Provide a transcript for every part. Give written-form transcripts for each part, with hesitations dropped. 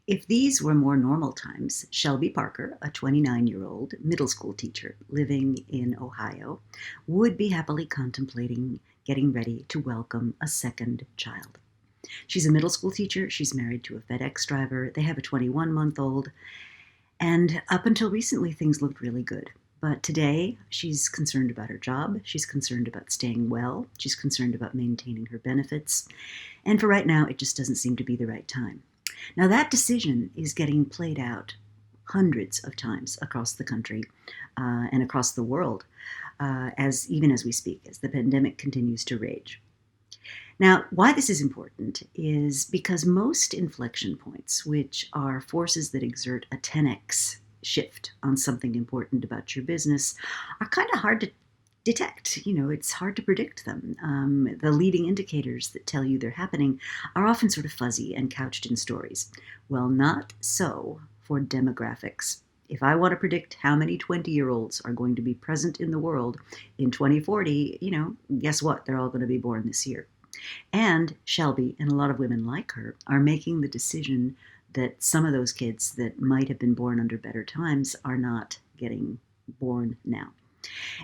If these were more normal times, Shelby Parker, a 29-year-old middle school teacher living in Ohio, would be happily contemplating getting ready to welcome a second child. She's a middle school teacher. She's married to a FedEx driver. They have a 21-month-old. And up until recently, things looked really good. But today, she's concerned about her job. She's concerned about staying well. She's concerned about maintaining her benefits. And for right now, it just doesn't seem to be the right time. Now, that decision is getting played out hundreds of times across the country and across the world, even as we speak, as the pandemic continues to rage. Now, why this is important is because most inflection points, which are forces that exert a 10x shift on something important about your business, are kind of hard to detect. It's hard to predict them. The leading indicators that tell you they're happening are often sort of fuzzy and couched in stories. Well, not so for demographics. If I want to predict how many 20-year-olds are going to be present in the world in 2040, guess what? They're all going to be born this year. And Shelby, and a lot of women like her, are making the decision that some of those kids that might have been born under better times are not getting born now.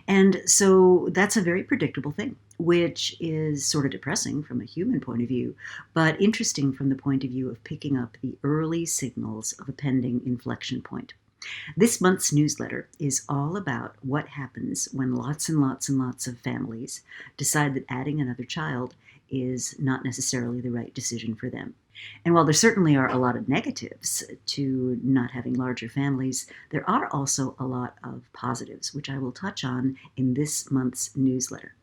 And so that's a very predictable thing, which is sort of depressing from a human point of view, but interesting from the point of view of picking up the early signals of a pending inflection point. This month's newsletter is all about what happens when lots and lots and lots of families decide that adding another child is not necessarily the right decision for them. And while there certainly are a lot of negatives to not having larger families, there are also a lot of positives, which I will touch on in this month's newsletter.